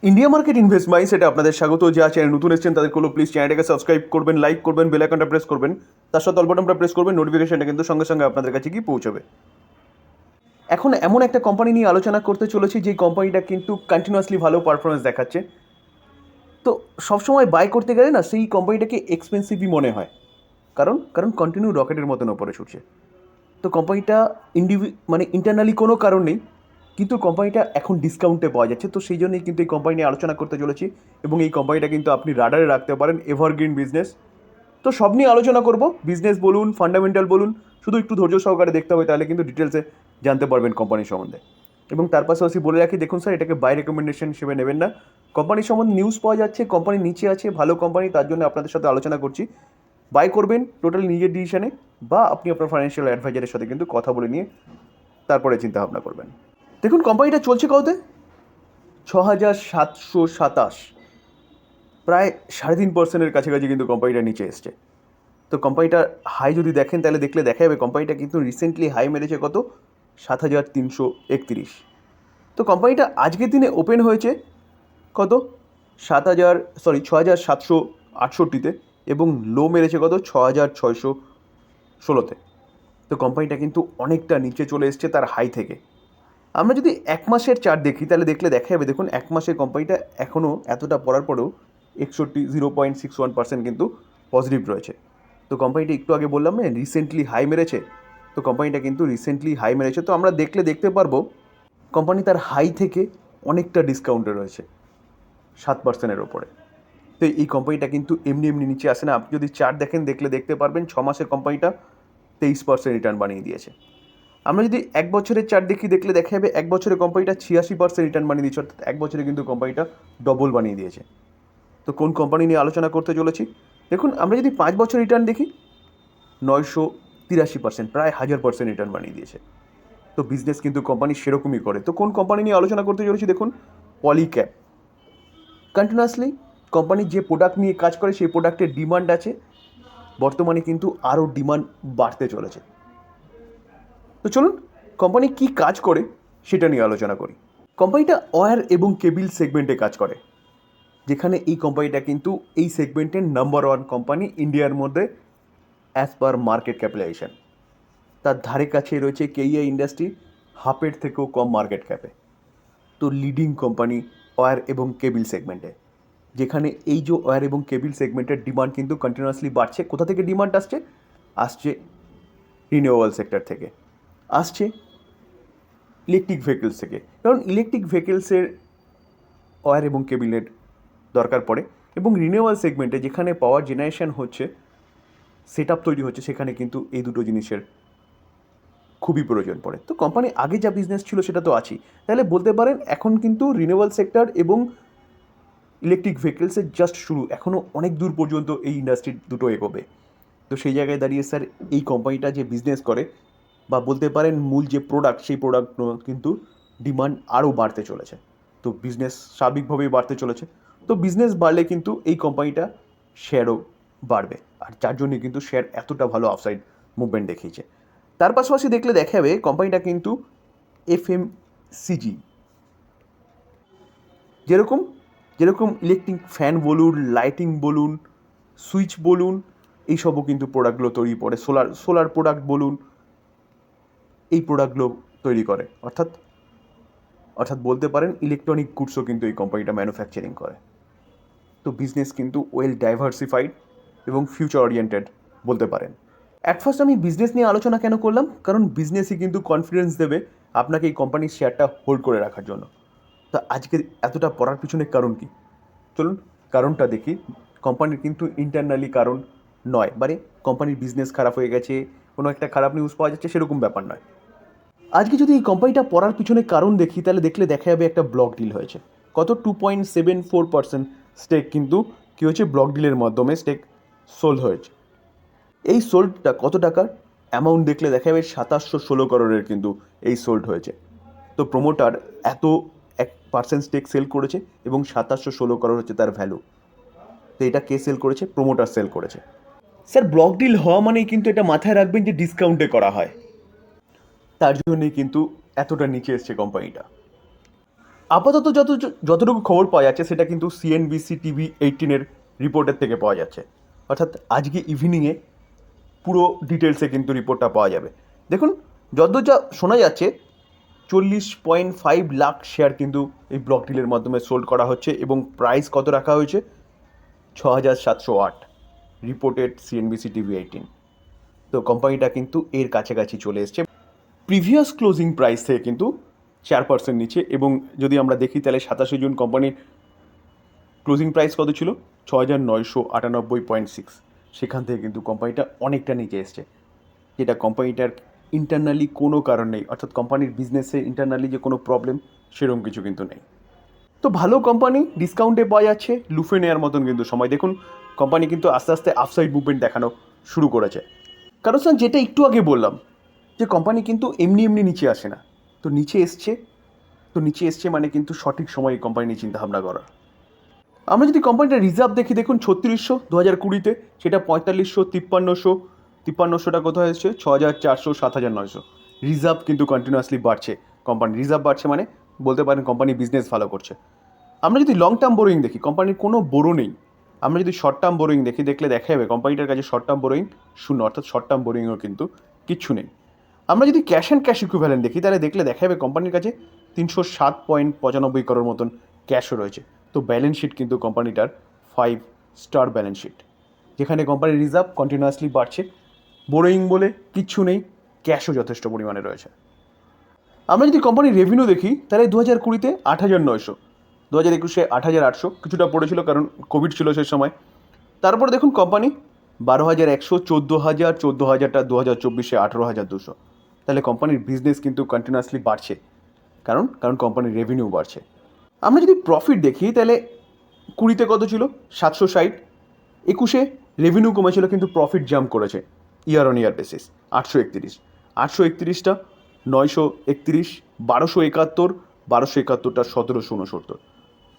India market invest মাইন্ডসেটে আপনাদের স্বাগত। যা চ্যানেল নতুন এসেছেন তাদেরকে প্লিজ চ্যানেলটাকে সাবস্ক্রাইব করবেন, লাইক করবেন, বেল আইকনটা প্রেস করবেন, তার সাথে অল বাটনটা প্রেস করবেন, নোটিফিকেশনটা কিন্তু সঙ্গে সঙ্গে আপনাদের কাছে গিয়ে পৌঁছবে। এখন এমন একটা কোম্পানি নিয়ে আলোচনা করতে চলেছি যেই কোম্পানিটা কিন্তু কন্টিনিউয়াসলি ভালো পারফরমেন্স দেখাচ্ছে। তো সবসময় বাই করতে গেলে না সেই কোম্পানিটাকে এক্সপেন্সিভই মনে হয়, কারণ কারণ কন্টিনিউ রকেটের মতন ওপরে ছুটছে। তো কোম্পানিটা ইন্টারনালি কোনো কারণ নেই, কিন্তু কোম্পানিটা এখন ডিসকাউন্টে পাওয়া যাচ্ছে। তো সেই জন্যই কিন্তু এই কোম্পানি নিয়ে আলোচনা করতে চলেছি, এবং এই কোম্পানিটা কিন্তু আপনি রাডারে রাখতে পারেন, এভারগ্রিন বিজনেস। তো সব নিয়ে আলোচনা করব, বিজনেস বলুন, ফান্ডামেন্টাল বলুন, শুধু একটু ধৈর্য সহকারে দেখতে হবে, তাহলে কিন্তু ডিটেলসে জানতে পারবেন কোম্পানির সম্বন্ধে। এবং তার পাশাপাশি বলে রাখি, দেখুন স্যার, এটাকে বাই রেকমেন্ডেশন হিসেবে নেবেন না। কোম্পানির সম্বন্ধে নিউজ পাওয়া যাচ্ছে, কোম্পানি নিচে আছে, ভালো কোম্পানি, তার জন্য আপনাদের সাথে আলোচনা করছি। বাই করবেন টোটালি নিজের ডিসিশনে, বা আপনি আপনার ফাইন্যান্সিয়াল অ্যাডভাইজারের সাথে কিন্তু কথা বলে নিয়ে তারপরে চিন্তা ভাবনা করবেন। দেখুন কোম্পানিটা চলছে কততে, 6,727, প্রায় 3.5%-এর কাছাকাছি কিন্তু কোম্পানিটা নিচে এসছে। তো কোম্পানিটার হাই যদি দেখেন তাহলে দেখা যাবে কোম্পানিটা কিন্তু রিসেন্টলি হাই মেরেছে কত, 7,331। তো কোম্পানিটা আজকের দিনে ওপেন হয়েছে কত, 6,768-তে, এবং লো মেরেছে কত, 6,616-তে। তো কোম্পানিটা কিন্তু অনেকটা নিচে চলে এসছে তার হাই থেকে। আমরা যদি এক মাসের চার্ট দেখি তাহলে দেখা যাবে, দেখুন এক মাসে কোম্পানিটা এখনও এতটা পড়ার পরেও 0.61% কিন্তু পজিটিভ রয়েছে। তো কোম্পানিটা একটু আগে বললাম না রিসেন্টলি হাই মেরেছে, তো কোম্পানিটা কিন্তু রিসেন্টলি হাই মেরেছে। তো আমরা দেখতে পারবো কোম্পানি তার হাই থেকে অনেকটা ডিসকাউন্টে রয়েছে, 7%-এর ওপরে। তো এই কোম্পানিটা কিন্তু এমনি নিচে আসে না। আপনি যদি চার্ট দেখেন দেখতে পারবেন 6 মাসে কোম্পানিটা 23% রিটার্ন বানিয়ে দিয়েছে। আমরা যদি এক বছরের চার্ট দেখি দেখা যাবে এক বছরে কোম্পানিটা 86% রিটার্ন বানিয়ে দিয়েছে, অর্থাৎ এক বছরে কিন্তু কোম্পানিটা ডবল বানিয়ে দিয়েছে। তো কোন কোম্পানি নিয়ে আলোচনা করতে চলেছি, দেখুন আমরা যদি 5 বছর রিটার্ন দেখি, 983%, প্রায় 1000% রিটার্ন বানিয়ে দিয়েছে। তো বিজনেস কিন্তু কোম্পানি সেরকমই করে। তো কোন কোম্পানি নিয়ে আলোচনা করতে চলেছি, দেখুন পলিক্যাব। কন্টিনিউয়াসলি কোম্পানি যে প্রোডাক্ট নিয়ে কাজ করে সেই প্রোডাক্টের ডিমান্ড আছে, বর্তমানে কিন্তু আরও ডিমান্ড বাড়তে চলেছে। তো চলুন কোম্পানি কি কাজ করে সেটা নিয়ে আলোচনা করি। কোম্পানিটা ওয়্যার এবং কেবিল সেগমেন্টে কাজ করে, যেখানে এই কোম্পানিটা কিন্তু এই সেগমেন্টের নাম্বার 1 কোম্পানি ইন্ডিয়ার মধ্যে অ্যাজ পার মার্কেট ক্যাপিটালাইজেশন। তার ধারে কাছে রয়েছে কেইআই ইন্ডাস্ট্রি, হাফের থেকেও কম মার্কেট ক্যাপে। তো লিডিং কোম্পানি ওয়্যার এবং কেবিল সেগমেন্টে, যেখানে এই যে ওয়্যার এবং কেবিল সেগমেন্টের ডিমান্ড কিন্তু কন্টিনিউয়াসলি বাড়ছে। কোথা থেকে ডিমান্ড আসছে রিনিউয়েবল সেক্টর থেকে, আসছে ইলেকট্রিক ভেহিকলস থেকে। কারণ ইলেকট্রিক ভেহিকলসের ওয়্যার এবং কেবিলের দরকার পড়ে, এবং রিনিউয়েবল সেগমেন্টে যেখানে পাওয়ার জেনারেশন হচ্ছে, সেট আপ তৈরি হচ্ছে, সেখানে কিন্তু এই দুটো জিনিসের খুবই প্রয়োজন পড়ে। তো কোম্পানি আগে যা বিজনেস ছিল সেটা তো আছেই, তাহলে বলতে পারেন এখন কিন্তু রিনিউয়েবল সেক্টর এবং ইলেকট্রিক ভেহিকলসের জাস্ট শুরু, এখনও অনেক দূর পর্যন্ত এই ইন্ডাস্ট্রি দুটো এগোবে। তো সেই জায়গায় দাঁড়িয়ে স্যার এই কোম্পানিটা যে বিজনেস করে, বা বলতে পারেন মূল যে প্রোডাক্ট, সেই প্রোডাক্ট কিন্তু ডিমান্ড আরও বাড়তে চলেছে। তো বিজনেস স্বাভাবিকভাবেই বাড়তে চলেছে। তো বিজনেস বাড়লে কিন্তু এই কোম্পানিটা শেয়ারও বাড়বে, আর যার জন্যে কিন্তু শেয়ার এতটা ভালো আফসাইড মুভমেন্ট দেখিয়েছে। তার পাশাপাশি দেখা যাবে কোম্পানিটা কিন্তু এফএমসিজি, যেরকম যেরকম ইলেকট্রিক ফ্যান বলুন, লাইটিং বলুন, সুইচ বলুন, এইসবও কিন্তু প্রোডাক্টগুলো তৈরি করে। সোলার প্রোডাক্ট বলুন, এই প্রোডাক্টগুলো তৈরি করে, অর্থাৎ বলতে পারেন ইলেকট্রনিক গুডসও কিন্তু এই কোম্পানিটা ম্যানুফ্যাকচারিং করে। তো বিজনেস কিন্তু ওয়েল ডাইভার্সিফাইড এবং ফিউচার ওরিয়েন্টেড বলতে পারেন। অ্যাট ফার্স্ট আমি বিজনেস নিয়ে আলোচনা কেন করলাম, কারণ বিজনেসই কিন্তু কনফিডেন্স দেবে আপনাকে এই কোম্পানির শেয়ারটা হোল্ড করে রাখার জন্য। তা আজকে এতটা পড়ার পিছনে কারণ কি, চলুন কারণটা দেখি। কোম্পানির কিন্তু ইন্টারনালি কারণ নয়, মানে কোম্পানির বিজনেস খারাপ হয়ে গেছে, কোনো একটা খারাপ নিউজ পাওয়া যাচ্ছে, সেরকম ব্যাপার নয়। আজকে যদি এই কোম্পানিটা পড়ার পিছনে কারণ দেখি, তাহলে দেখা যাবে একটা ব্লক ডিল হয়েছে। কত, 2.74% স্টেক কিন্তু কী হয়েছে, ব্লক ডিলের মাধ্যমে স্টেক সোল্ড হয়েছে। এই সোল্ডটা কত টাকার অ্যামাউন্ট দেখা যাবে 2716 করোড়ের কিন্তু এই সোল্ড হয়েছে। তো প্রোমোটার এত 1% স্টেক সেল করেছে, এবং 2716 করোড় হচ্ছে তার ভ্যালু। তো এটা কে সেল করেছে, প্রোমোটার সেল করেছে। স্যার ব্লক ডিল হওয়া মানেই কিন্তু এটা মাথায় রাখবেন যে ডিসকাউন্টে করা হয়, তার জন্যই কিন্তু এতটা নিচে এসছে কোম্পানিটা। আপাতত যতটুকু খবর পাওয়া যাচ্ছে সেটা কিন্তু সিএনবিসি টিভি 18-এর রিপোর্টের থেকে পাওয়া যাচ্ছে, অর্থাৎ আজকে ইভিনিংয়ে পুরো ডিটেলসে কিন্তু রিপোর্টটা পাওয়া যাবে। দেখুন, যতদূর যা শোনা যাচ্ছে 40.5 লাখ শেয়ার কিন্তু এই ব্লক ডিলের মাধ্যমে সোল্ড করা হচ্ছে এবং প্রাইস কত রাখা হয়েছে 6,708 রিপোর্টেড সিএনবিসি টিভি 18। তো কোম্পানিটা কিন্তু এর কাছাকাছি চলে এসছে প্রিভিয়াস ক্লোজিং প্রাইস থেকে কিন্তু 4% নিচে। এবং যদি আমরা দেখি তাহলে 27 জুন কোম্পানির ক্লোজিং প্রাইস কত ছিল 6,998.6, সেখান থেকে কিন্তু কোম্পানিটা অনেকটা নিচে এসছে, যেটা কোম্পানিটার ইন্টারনালি কোনো কারণ নেই, অর্থাৎ কোম্পানির বিজনেসে ইন্টারনালি যে কোনো প্রবলেম সেরকম কিছু কিন্তু নেই। তো ভালো কোম্পানি ডিসকাউন্টে পাওয়া যাচ্ছে, লুফে নেওয়ার মতন কিন্তু সময়। দেখুন, কোম্পানি কিন্তু আস্তে আস্তে আপসাইড মুভমেন্ট দেখানো শুরু করেছে। কারণ স্যার যেটা একটু আগে বললাম যে কোম্পানি কিন্তু এমনি এমনি নিচে আসে না, তো নিচে এসছে মানে কিন্তু সঠিক সময়ে কোম্পানি নিয়ে চিন্তাভাবনা করা। আমরা যদি কোম্পানিটা রিজার্ভ দেখি, দেখুন 3600 2020-তে, সেটা 4500, 5300টা কোথায় এসছে 6400, 7900। রিজার্ভ কিন্তু কন্টিনিউয়াসলি বাড়ছে, কোম্পানি রিজার্ভ বাড়ছে মানে বলতে পারেন কোম্পানি বিজনেস ভালো করছে। আমরা যদি লং টার্ম বোরোয়িং দেখি, কোম্পানির কোনো বোরো নেই। আমরা যদি শর্ট টার্ম বোরোয়িং দেখলে দেখা যাবে কোম্পানিটার কাছে শর্ট টার্ম বোরোয়িং শূন্য, অর্থাৎ শর্ট টার্ম বোরোয়িংও কিন্তু কিচ্ছু নেই। আমরা যদি ক্যাশ অ্যান্ড ক্যাশ ইকুইভ্যালেন্ট দেখি তাহলে দেখা যাবে কোম্পানির কাছে 307.95 করোড় মতন ক্যাশও রয়েছে। তো ব্যালেন্স শিট কিন্তু কোম্পানিটার 5 স্টার ব্যালেন্স শিট, যেখানে কোম্পানির রিজার্ভ কন্টিনিউয়াসলি বাড়ছে, বোরোয়িং বলে কিচ্ছু নেই, ক্যাশও যথেষ্ট পরিমাণে রয়েছে। আমরা যদি কোম্পানির রেভিনিউ দেখি তাহলে 2020-তে 8,900, 2021-এ 8,800, কিছুটা পড়েছিল কারণ কোভিড ছিল সেই সময়। তারপরে দেখুন কোম্পানি 12,100, 14,000, 14,000টা 2024-এ 18,200। তাহলে কোম্পানির বিজনেস কিন্তু কন্টিনিউয়াসলি বাড়ছে, কারণ কোম্পানির রেভিনিউ বাড়ছে। আমরা যদি প্রফিট দেখি তাহলে 20-তে কত ছিল 760, 21-এ রেভিনিউ কমেছিল কিন্তু প্রফিট জাম্প করেছে ইয়ার অন ইয়ার বেসিস 831টা 931, 1271, 1271টা 1769।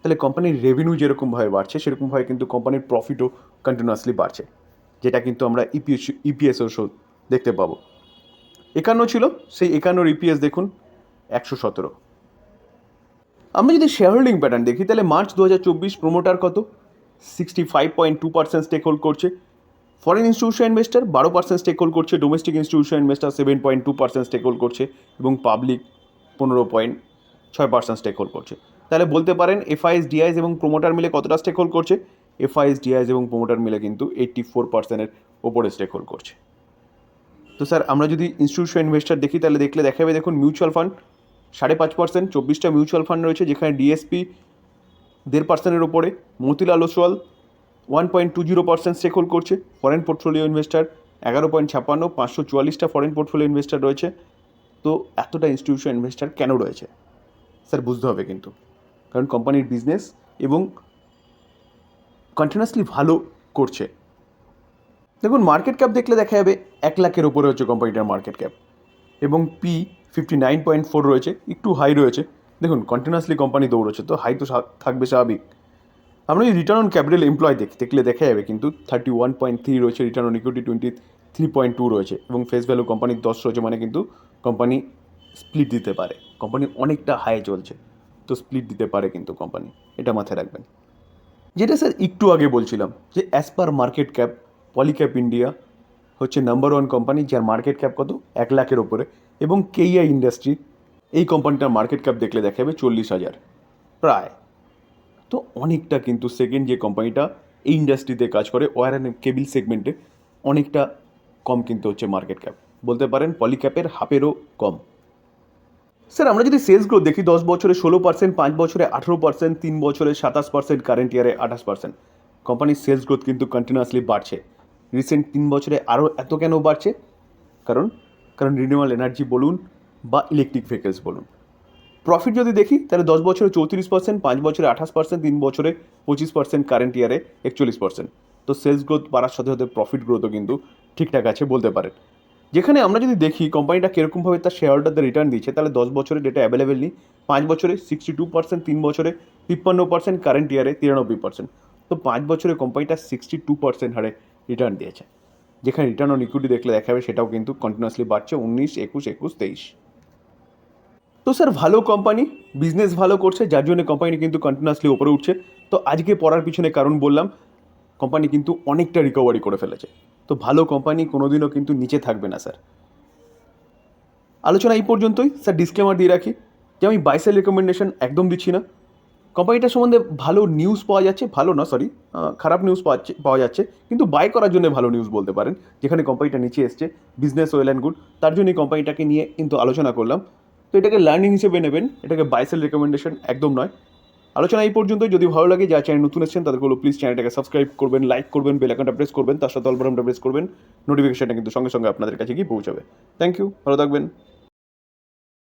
তাহলে কোম্পানির রেভিনিউ যেরকমভাবে বাড়ছে সেরকমভাবে কিন্তু কোম্পানির প্রফিটও কন্টিনিউয়াসলি বাড়ছে, যেটা কিন্তু আমরা ইপিএসও দেখতে পাবো। 51 ছিল, সেই 51 ইপিএস দেখুন 117। আমরা যদি শেয়ার হোল্ডিং প্যাটার্ন দেখি তাহলে মার্চ 2024 প্রোমোটার কত 65.2% স্টেক হোল্ড করছে, foreign institution investor 12% stake hold করছে, domestic institution investor 7.2% stake hold করছে এবং পাবলিক 15.6% স্টেক হোল্ড করছে। তাহলে বলতে পারেন এফআইএস, ডিআইএস এবং প্রোমোটার মিলে কতটা স্টেক হোল্ড করছে, এফআইএস, ডিআইএস এবং প্রোমোটার মিলে কিন্তু 84%-এর ওপরে স্টেক হোল্ড করছে। তো স্যার আমরা যদি ইনস্টিটিউশন ইনভেস্টার দেখি তাহলে দেখা যাবে দেখুন মিউচুয়াল ফান্ড 5.5%, 24টা মিউচুয়াল ফান্ড রয়েছে, যেখানে ডিএসপি 1.5%-এর ওপরে, মতিলাল ওসওয়াল 1.20% স্টেক হোল্ড করছে, ফরেন পোর্টফোলিও ইনভেস্টার 11.56, 544টা ফরেন পোর্টফোলিও ইনভেস্টার রয়েছে। তো এতটা ইনস্টিটিউশন ইনভেস্টার কেন রয়েছে স্যার বুঝতে হবে কিন্তু, কারণ কোম্পানির বিজনেস এবং কন্টিনিউয়াসলি ভালো করছে। দেখুন মার্কেট ক্যাপ দেখলে দেখা যাবে 1 লাখের ওপরে হচ্ছে কোম্পানিটার মার্কেট ক্যাপ এবং পি 59.4 রয়েছে, একটু হাই রয়েছে। দেখুন কন্টিনিউয়াসলি কোম্পানি দৌড়চ্ছে, তো হাই তো থাকবে স্বাভাবিক। আমরা যদি রিটার্ন অন ক্যাপিটাল এমপ্লয় দেখলে দেখা যাবে কিন্তু 31.3 রয়েছে, রিটার্ন অন ইকুইটি 23.2 রয়েছে এবং ফেস ভ্যালু কোম্পানির 10 রয়েছে, মানে কিন্তু কোম্পানি স্প্লিট দিতে পারে, কোম্পানি অনেকটা হাই চলছে, তো স্প্লিট দিতে পারে কিন্তু কোম্পানি, এটা মাথায় রাখবেন। যেটা স্যার একটু আগে বলছিলাম যে as per market cap Polycab India হচ্ছে নাম্বার 1 কোম্পানি, যার মার্কেট ক্যাপ কত 1 লাখের ওপরে, এবং কেইআই ইন্ডাস্ট্রি এই কোম্পানিটার মার্কেট ক্যাপ দেখলে দেখা যাবে 40,000 প্রায়। তো অনেকটা কিন্তু সেকেন্ড যে কোম্পানিটা এই ইন্ডাস্ট্রিতে কাজ করে ওয়্যার অ্যান্ড কেবল সেগমেন্টে, অনেকটা কম কিন্তু হচ্ছে মার্কেট ক্যাপ, বলতে পারেন পলিক্যাপের হাফেরও কম। স্যার আমরা যদি সেলস গ্রোথ দেখি 10 বছরে 16%, 5 বছরে 18%, 3 বছরে 27%, কারেন্ট ইয়ারে 28%। কোম্পানির সেলস গ্রোথ কিন্তু কন্টিনিউয়াসলি বাড়ছে, রিসেন্ট 3 বছরে আরও এত কেন বাড়ছে, কারণ রিনিউয়েবল এনার্জি বলুন বা ইলেকট্রিক ভেহিকলস বলুন। প্রফিট যদি দেখি তাহলে 10 বছরে 34%, 5 বছরে 28%, 3 বছরে 25%, কারেন্ট ইয়ারে 41%। তো সেলস গ্রোথ বাড়ার সাথে সাথে প্রফিট গ্রোথও কিন্তু ঠিকঠাক আছে বলতে পারেন। যেখানে আমরা যদি দেখি কোম্পানিটা কীরকমভাবে তার শেয়ার হোল্ডারদের রিটার্ন দিচ্ছে, তাহলে 10 বছরের ডেটা অ্যাভেলেবেল নেই, 5 বছরে 62%, 3 বছরে 53%, কারেন্ট ইয়ারে 93%। তো 5 বছরে কোম্পানিটা 62% হারে রিটার্ন দিয়েছে, যেখানে রিটার্ন অন ইকুইটি দেখলে দেখা যাবে সেটাও কিন্তু কন্টিনিউয়াসলি বাড়ছে 19, 21, 23। তো স্যার ভালো কোম্পানি, বিজনেস ভালো করছে, যার জন্য কোম্পানি কিন্তু কন্টিনিউয়াসলি ওপরে উঠছে। তো আজকে পড়ার পিছনে কারণ বললাম, কোম্পানি কিন্তু অনেকটা রিকভারি করে ফেলেছে। তো ভালো কোম্পানি কোনোদিনও কিন্তু নিচে থাকবে না স্যার। আলোচনা এই পর্যন্তই স্যার। ডিসক্লেমার দিয়ে রাখি যে আমি বাই সেল রেকমেন্ডেশন একদম দিচ্ছি না। কোম্পানিটার সম্বন্ধে ভালো নিউজ পাওয়া যাচ্ছে, ভালো না সরি, খারাপ নিউজ পাওয়া যাচ্ছে, কিন্তু বাই করার জন্য ভালো নিউজ বলতে পারেন। যেখানে কোম্পানিটা নিচে এসছে, বিজনেস ওয়েল অ্যান্ড গুড, তার জন্যই কোম্পানিটাকে নিয়ে কিন্তু আলোচনা করলাম। তো এটাকে লার্নিং হিসেবে নেবেন, এটাকে বাই সেল রেকমেন্ডেশন একদম নয়। আলোচনা এই পর্যন্ত। যদি ভালো লাগে, যারা চ্যানেল নতুন এসেছেন তাদের বলবো প্লিজ চ্যানেলটাকে সাবস্ক্রাইব করবেন, লাইক করবেন, বেল আইকনটা প্রেস করবেন, তার সাথে অল বাটনটা প্রেস করবেন। নোটিফিকেশনটা কিন্তু সঙ্গে সঙ্গে আপনাদের কাছে গিয়ে পৌঁছাবে। থ্যাংক ইউ, ভালো থাকবেন।